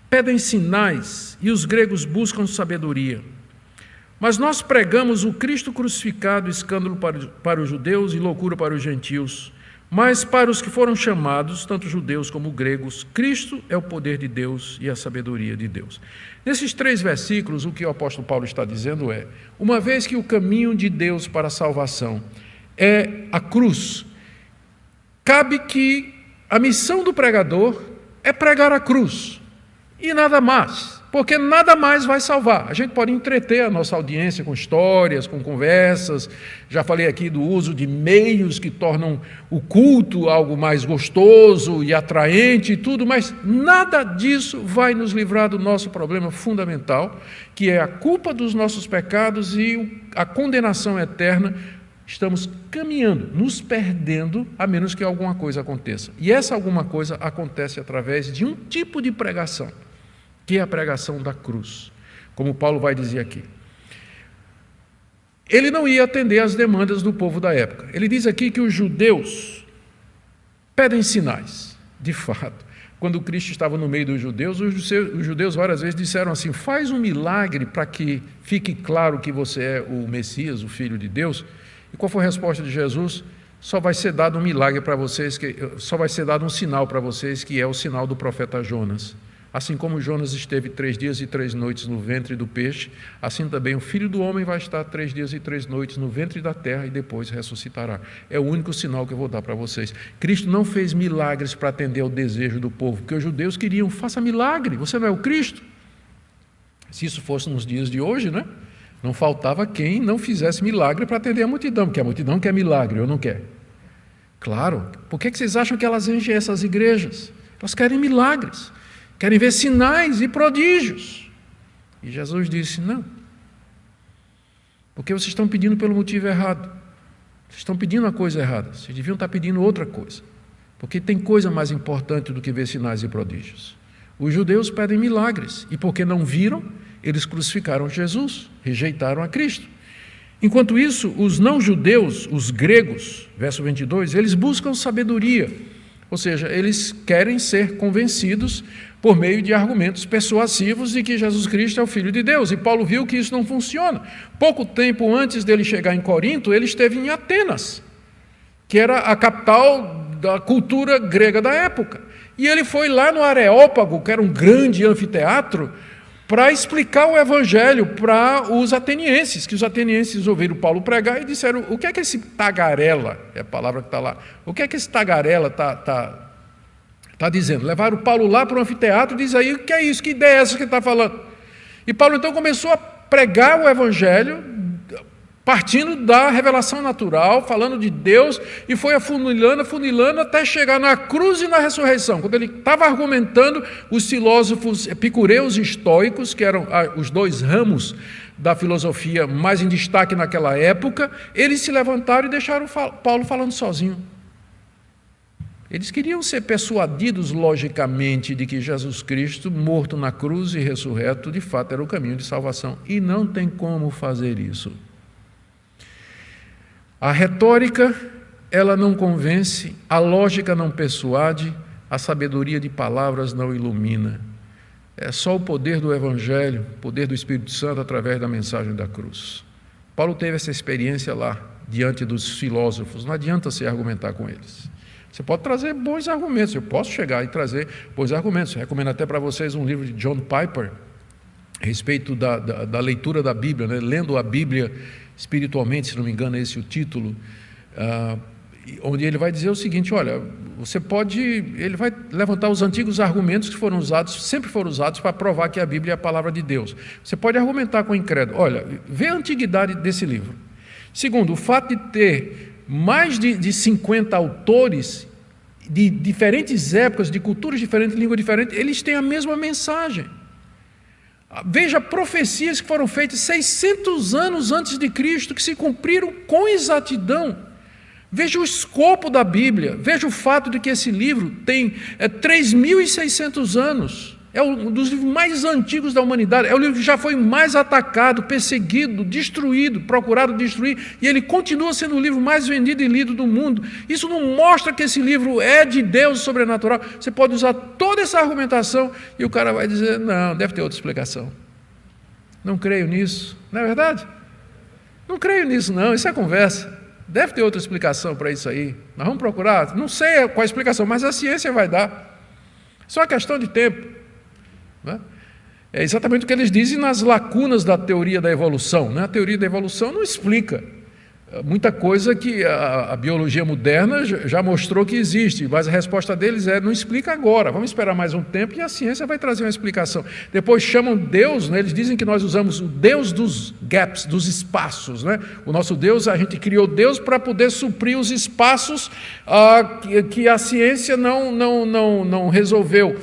pedem sinais e os gregos buscam sabedoria. Mas nós pregamos o Cristo crucificado, escândalo para os judeus e loucura para os gentios. Mas para os que foram chamados, tanto judeus como gregos, Cristo é o poder de Deus e a sabedoria de Deus. Nesses 3 versículos, o que o apóstolo Paulo está dizendo é, uma vez que o caminho de Deus para a salvação é a cruz, cabe que a missão do pregador é pregar a cruz e nada mais, porque nada mais vai salvar. A gente pode entreter a nossa audiência com histórias, com conversas, já falei aqui do uso de meios que tornam o culto algo mais gostoso e atraente e tudo, mas nada disso vai nos livrar do nosso problema fundamental, que é a culpa dos nossos pecados e a condenação eterna. Estamos caminhando, nos perdendo, a menos que alguma coisa aconteça. E essa alguma coisa acontece através de um tipo de pregação, que é a pregação da cruz, como Paulo vai dizer aqui. Ele não ia atender às demandas do povo da época. Ele diz aqui que os judeus pedem sinais. De fato, quando Cristo estava no meio dos judeus, os judeus várias vezes disseram assim, faz um milagre para que fique claro que você é o Messias, o Filho de Deus. E qual foi a resposta de Jesus? Só vai ser dado um milagre para vocês, só vai ser dado um sinal para vocês, que é o sinal do profeta Jonas. Assim como Jonas esteve 3 dias e 3 noites no ventre do peixe, assim também o Filho do Homem vai estar 3 dias e 3 noites no ventre da terra e depois ressuscitará. É o único sinal que eu vou dar para vocês. Cristo não fez milagres para atender ao desejo do povo, porque os judeus queriam, faça milagre, você não é o Cristo? Se isso fosse nos dias de hoje, né? Não faltava quem não fizesse milagre para atender a multidão, porque a multidão quer milagre, ou não quer? Claro, por que vocês acham que elas enchem essas igrejas? Elas querem milagres. Querem ver sinais e prodígios. E Jesus disse, não. Porque vocês estão pedindo pelo motivo errado. Vocês estão pedindo a coisa errada. Vocês deviam estar pedindo outra coisa. Porque tem coisa mais importante do que ver sinais e prodígios. Os judeus pedem milagres. E porque não viram, eles crucificaram Jesus. Rejeitaram a Cristo. Enquanto isso, os não-judeus, os gregos, verso 22, eles buscam sabedoria. Ou seja, eles querem ser convencidos por meio de argumentos persuasivos de que Jesus Cristo é o Filho de Deus. E Paulo viu que isso não funciona. Pouco tempo antes dele chegar em Corinto, ele esteve em Atenas, que era a capital da cultura grega da época. E ele foi lá no Areópago, que era um grande anfiteatro, para explicar o evangelho para os atenienses, que os atenienses ouviram Paulo pregar e disseram, o que é que esse tagarela, é a palavra que está lá, o que é que esse tagarela está dizendo? Levaram Paulo lá para o anfiteatro e diz aí, o que é isso, que ideia é essa que ele está falando? E Paulo então começou a pregar o evangelho, partindo da revelação natural, falando de Deus, e foi afunilando até chegar na cruz e na ressurreição. Quando ele estava argumentando, os filósofos epicureus e estoicos, que eram os 2 ramos da filosofia mais em destaque naquela época, eles se levantaram e deixaram Paulo falando sozinho. Eles queriam ser persuadidos logicamente de que Jesus Cristo, morto na cruz e ressurreto, de fato era o caminho de salvação. E não tem como fazer isso. A retórica, ela não convence, a lógica não persuade, a sabedoria de palavras não ilumina. É só o poder do Evangelho, o poder do Espírito Santo através da mensagem da cruz. Paulo teve essa experiência lá, diante dos filósofos. Não adianta se argumentar com eles. Você pode trazer bons argumentos, eu posso chegar e trazer bons argumentos. Eu recomendo até para vocês um livro de John Piper, a respeito da leitura da Bíblia, né? Lendo a Bíblia espiritualmente, se não me engano é esse o título, onde ele vai dizer o seguinte: olha, ele vai levantar os antigos argumentos que foram usados, sempre foram usados para provar que a Bíblia é a palavra de Deus. Você pode argumentar com o incrédulo: olha, vê a antiguidade desse livro. Segundo, o fato de ter mais de 50 autores de diferentes épocas, de culturas diferentes, língua diferente, eles têm a mesma mensagem. Veja profecias que foram feitas 600 anos antes de Cristo, que se cumpriram com exatidão. Veja o escopo da Bíblia, veja o fato de que esse livro tem 3.600 anos, é um dos livros mais antigos da humanidade, é o livro que já foi mais atacado, perseguido, destruído, procurado destruir, e ele continua sendo o livro mais vendido e lido do mundo. Isso não mostra que esse livro é de Deus sobrenatural. Você pode usar toda essa argumentação e o cara vai dizer: não, deve ter outra explicação. Não creio nisso, não é verdade? Não creio nisso não, isso é conversa. Deve ter outra explicação para isso aí. Nós vamos procurar, não sei qual a explicação, mas a ciência vai dar. Só uma questão de tempo. Né? É exatamente o que eles dizem nas lacunas da teoria da evolução. Né? A teoria da evolução não explica muita coisa que a biologia moderna já mostrou que existe, mas a resposta deles é: não explica agora, vamos esperar mais um tempo e a ciência vai trazer uma explicação. Depois chamam Deus, né? Eles dizem que nós usamos o Deus dos gaps, dos espaços. Né? O nosso Deus, a gente criou Deus para poder suprir os espaços que a ciência não resolveu.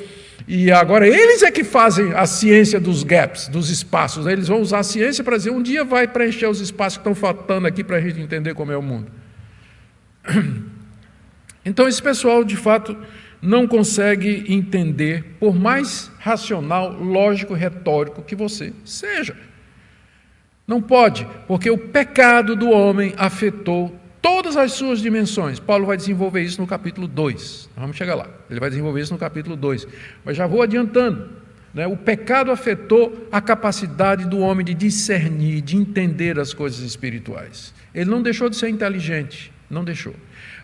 E agora eles é que fazem a ciência dos gaps, dos espaços. Eles vão usar a ciência para dizer: um dia vai preencher os espaços que estão faltando aqui para a gente entender como é o mundo. Então esse pessoal, de fato, não consegue entender, por mais racional, lógico, retórico que você seja. Não pode, porque o pecado do homem afetou todas as suas dimensões. Paulo vai desenvolver isso no capítulo 2. Vamos chegar lá. Ele vai desenvolver isso no capítulo 2. Mas já vou adiantando. Né? O pecado afetou a capacidade do homem de discernir, de entender as coisas espirituais. Ele não deixou de ser inteligente, não deixou.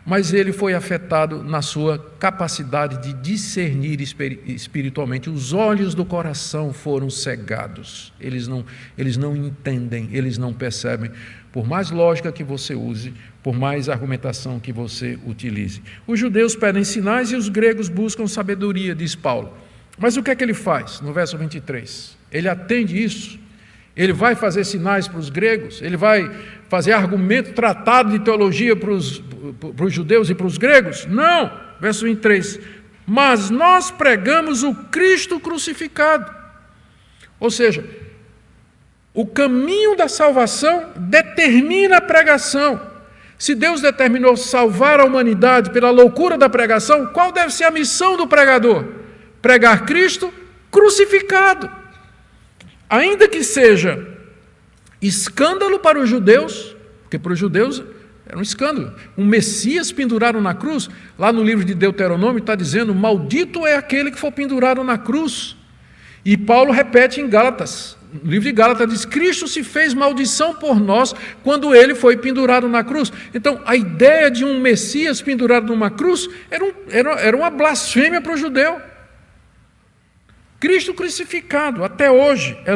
Mas ele foi afetado na sua capacidade de discernir espiritualmente. Os olhos do coração foram cegados. Eles não entendem, eles não percebem. Por mais lógica que você use, por mais argumentação que você utilize. Os judeus pedem sinais e os gregos buscam sabedoria, diz Paulo. Mas o que é que ele faz? No verso 23. Ele atende isso. Ele vai fazer sinais para os gregos, ele vai fazer argumento, tratado de teologia para os judeus e para os gregos? Não! Verso 23. Mas nós pregamos o Cristo crucificado. Ou seja, o caminho da salvação determina a pregação. Se Deus determinou salvar a humanidade pela loucura da pregação, qual deve ser a missão do pregador? Pregar Cristo crucificado. Ainda que seja escândalo para os judeus, porque para os judeus era um escândalo. Um Messias pendurado na cruz, lá no livro de Deuteronômio está dizendo: maldito é aquele que for pendurado na cruz. E Paulo repete em Gálatas, no livro de Gálatas diz: Cristo se fez maldição por nós quando ele foi pendurado na cruz. Então a ideia de um Messias pendurado numa cruz era uma blasfêmia para o judeu. Cristo crucificado, até hoje, é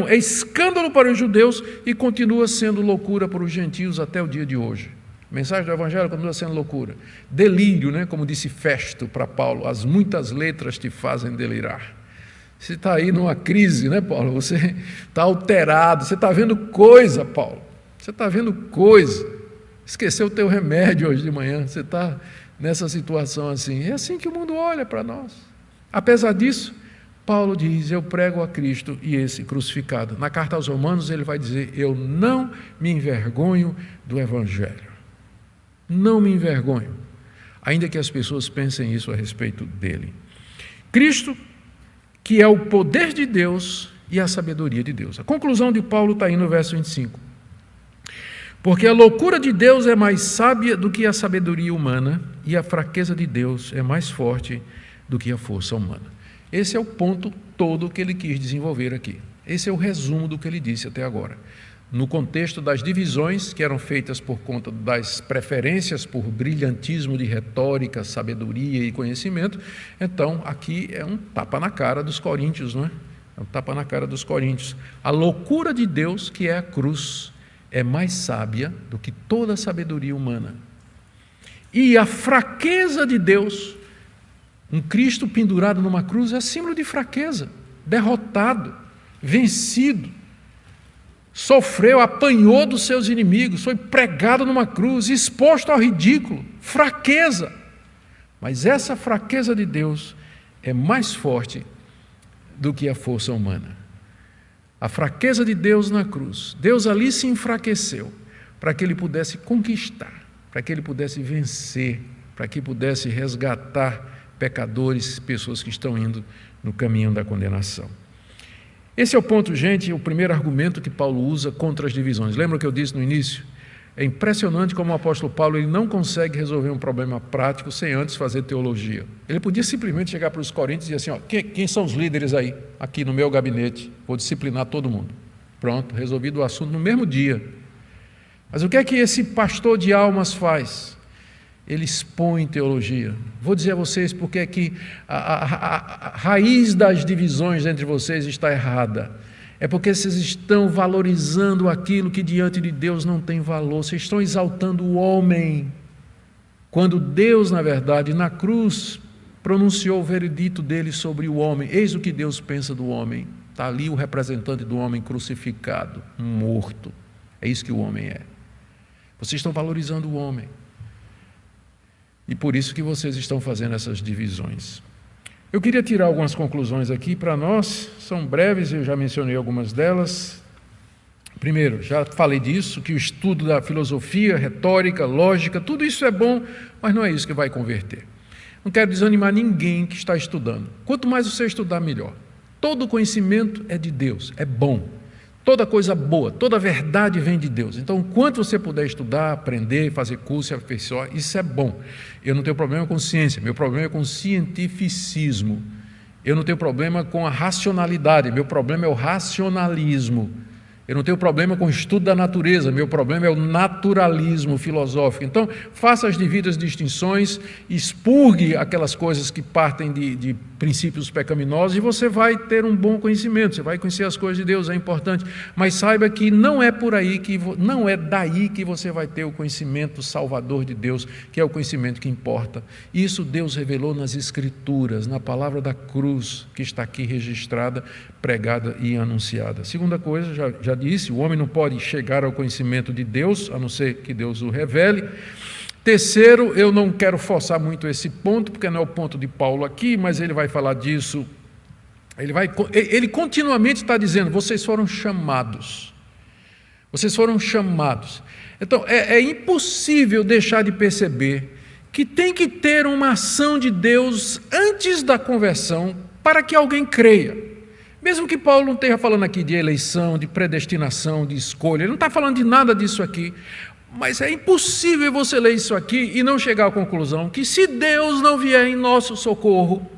é escândalo para os judeus e continua sendo loucura para os gentios até o dia de hoje. A mensagem do Evangelho continua sendo loucura. Delírio, né? Como disse Festo para Paulo: as muitas letras te fazem delirar. Você está aí numa crise, né, Paulo? Você está alterado, você está vendo coisa, Paulo. Você está vendo coisa. Esqueceu o teu remédio hoje de manhã, você está nessa situação assim. É assim que o mundo olha para nós. Apesar disso, Paulo diz: eu prego a Cristo e esse crucificado. Na carta aos Romanos ele vai dizer: eu não me envergonho do Evangelho. Não me envergonho, ainda que as pessoas pensem isso a respeito dele. Cristo, que é o poder de Deus e a sabedoria de Deus. A conclusão de Paulo está aí no verso 25. Porque a loucura de Deus é mais sábia do que a sabedoria humana, e a fraqueza de Deus é mais forte do que a força humana. Esse é o ponto todo que ele quis desenvolver aqui. Esse é o resumo do que ele disse até agora. No contexto das divisões que eram feitas por conta das preferências por brilhantismo de retórica, sabedoria e conhecimento, então aqui é um tapa na cara dos coríntios, não é? É um tapa na cara dos coríntios. A loucura de Deus, que é a cruz, é mais sábia do que toda a sabedoria humana. E a fraqueza de Deus, um Cristo pendurado numa cruz, é símbolo de fraqueza, derrotado, vencido, sofreu, apanhou dos seus inimigos, foi pregado numa cruz, exposto ao ridículo, fraqueza. Mas essa fraqueza de Deus é mais forte do que a força humana. A fraqueza de Deus na cruz, Deus ali se enfraqueceu para que ele pudesse conquistar, para que ele pudesse vencer, para que pudesse resgatar pecadores, pessoas que estão indo no caminho da condenação. Esse é o ponto, gente, o primeiro argumento que Paulo usa contra as divisões. Lembra o que eu disse no início? É impressionante como o apóstolo Paulo ele não consegue resolver um problema prático sem antes fazer teologia. Ele podia simplesmente chegar para os coríntios e dizer assim, quem são os líderes aí? Aqui no meu gabinete, vou disciplinar todo mundo. Pronto, resolvido o assunto no mesmo dia. Mas o que é que esse pastor de almas faz? Ele expõe teologia. Vou dizer a vocês porque é que a raiz das divisões entre vocês está errada. É porque vocês estão valorizando aquilo que diante de Deus não tem valor. Vocês estão exaltando o homem. Quando Deus, na verdade, na cruz, pronunciou o veredito dele sobre o homem. Eis o que Deus pensa do homem. Está ali o representante do homem crucificado, morto. É isso que o homem é. Vocês estão valorizando o homem. E por isso que vocês estão fazendo essas divisões. Eu queria tirar algumas conclusões aqui para nós, são breves, eu já mencionei algumas delas. Primeiro, já falei disso, que o estudo da filosofia, retórica, lógica, tudo isso é bom, mas não é isso que vai converter. Não quero desanimar ninguém que está estudando. Quanto mais você estudar, melhor. Todo conhecimento é de Deus, é bom. Toda coisa boa, toda verdade vem de Deus. Então, quanto você puder estudar, aprender, fazer curso, se aperfeiçoar, isso é bom. Eu não tenho problema com ciência, meu problema é com cientificismo. Eu não tenho problema com a racionalidade, meu problema é o racionalismo. Eu não tenho problema com o estudo da natureza, meu problema é o naturalismo filosófico. Então, faça as devidas distinções, expurgue aquelas coisas que partem de princípios pecaminosos e você vai ter um bom conhecimento, você vai conhecer as coisas de Deus, é importante. Mas saiba que não é por aí, não é daí que você vai ter o conhecimento salvador de Deus, que é o conhecimento que importa. Isso Deus revelou nas Escrituras, na palavra da cruz, que está aqui registrada, pregada e anunciada. Segunda coisa, já disse, o homem não pode chegar ao conhecimento de Deus, a não ser que Deus o revele. Terceiro, eu não quero forçar muito esse ponto, porque não é o ponto de Paulo aqui, mas ele vai falar disso. Ele continuamente está dizendo, vocês foram chamados. Vocês foram chamados. Então, é impossível deixar de perceber que tem que ter uma ação de Deus antes da conversão para que alguém creia. Mesmo que Paulo não esteja falando aqui de eleição, de predestinação, de escolha, ele não está falando de nada disso aqui, mas é impossível você ler isso aqui e não chegar à conclusão que se Deus não vier em nosso socorro,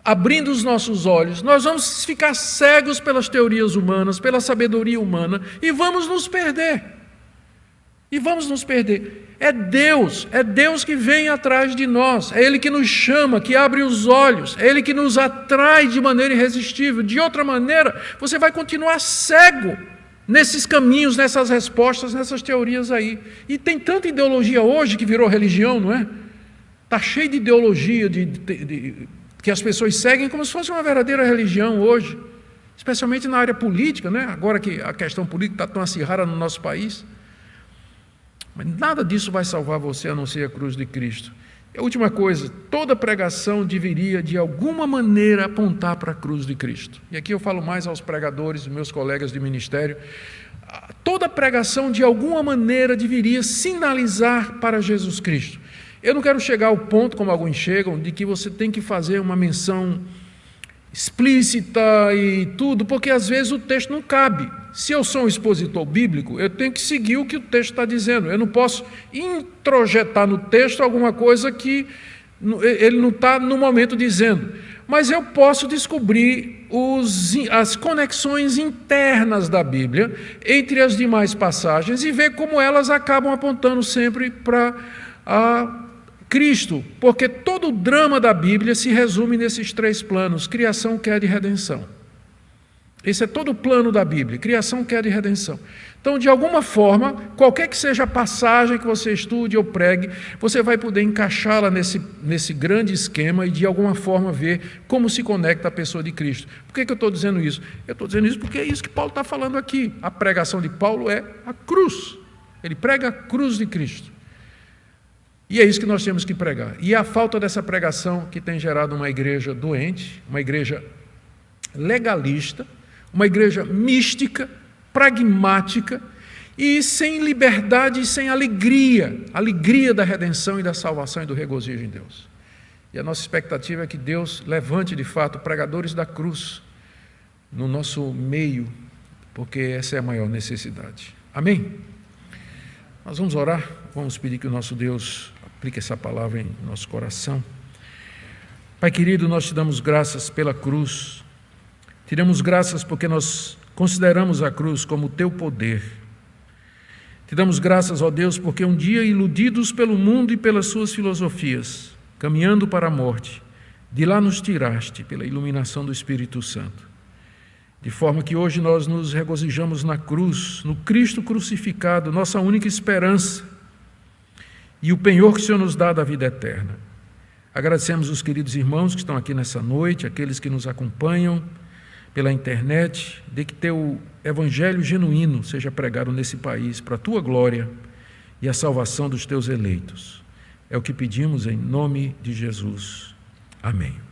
abrindo os nossos olhos, nós vamos ficar cegos pelas teorias humanas, pela sabedoria humana e vamos nos perder. É Deus que vem atrás de nós, é Ele que nos chama, que abre os olhos, é Ele que nos atrai de maneira irresistível. De outra maneira, você vai continuar cego nesses caminhos, nessas respostas, nessas teorias aí. E tem tanta ideologia hoje que virou religião, não é? Está cheio de ideologia que as pessoas seguem como se fosse uma verdadeira religião hoje, especialmente na área política, né? Agora que a questão política está tão acirrada no nosso país. Mas nada disso vai salvar você a não ser a cruz de Cristo. E a última coisa, toda pregação deveria de alguma maneira apontar para a cruz de Cristo. E aqui eu falo mais aos pregadores, meus colegas de ministério. Toda pregação de alguma maneira deveria sinalizar para Jesus Cristo. Eu não quero chegar ao ponto, como alguns chegam, de que você tem que fazer uma menção explícita e tudo, porque às vezes o texto não cabe. Se eu sou um expositor bíblico, eu tenho que seguir o que o texto está dizendo. Eu não posso introjetar no texto alguma coisa que ele não está no momento dizendo. Mas eu posso descobrir as conexões internas da Bíblia entre as demais passagens e ver como elas acabam apontando sempre para a Cristo, porque todo o drama da Bíblia se resume nesses três planos: criação, queda e redenção. Esse é todo o plano da Bíblia: criação, queda e redenção. Então, de alguma forma, qualquer que seja a passagem que você estude ou pregue, você vai poder encaixá-la nesse grande esquema e de alguma forma ver como se conecta a pessoa de Cristo. Por que eu estou dizendo isso? Eu estou dizendo isso porque é isso que Paulo está falando aqui. A pregação de Paulo é a cruz. Ele prega a cruz de Cristo. E é isso que nós temos que pregar. E a falta dessa pregação que tem gerado uma igreja doente, uma igreja legalista, uma igreja mística, pragmática e sem liberdade e sem alegria da redenção e da salvação e do regozijo em Deus. E a nossa expectativa é que Deus levante de fato pregadores da cruz no nosso meio, porque essa é a maior necessidade. Amém? Nós vamos orar, vamos pedir que o nosso Deus aplique essa palavra em nosso coração. Pai querido, nós te damos graças pela cruz, te damos graças porque nós consideramos a cruz como o teu poder. Te damos graças, ó Deus, porque um dia, iludidos pelo mundo e pelas suas filosofias, caminhando para a morte, de lá nos tiraste pela iluminação do Espírito Santo. De forma que hoje nós nos regozijamos na cruz, no Cristo crucificado, nossa única esperança e o penhor que o Senhor nos dá da vida eterna. Agradecemos os queridos irmãos que estão aqui nessa noite, aqueles que nos acompanham pela internet, de que teu evangelho genuíno seja pregado nesse país para a tua glória e a salvação dos teus eleitos. É o que pedimos em nome de Jesus. Amém.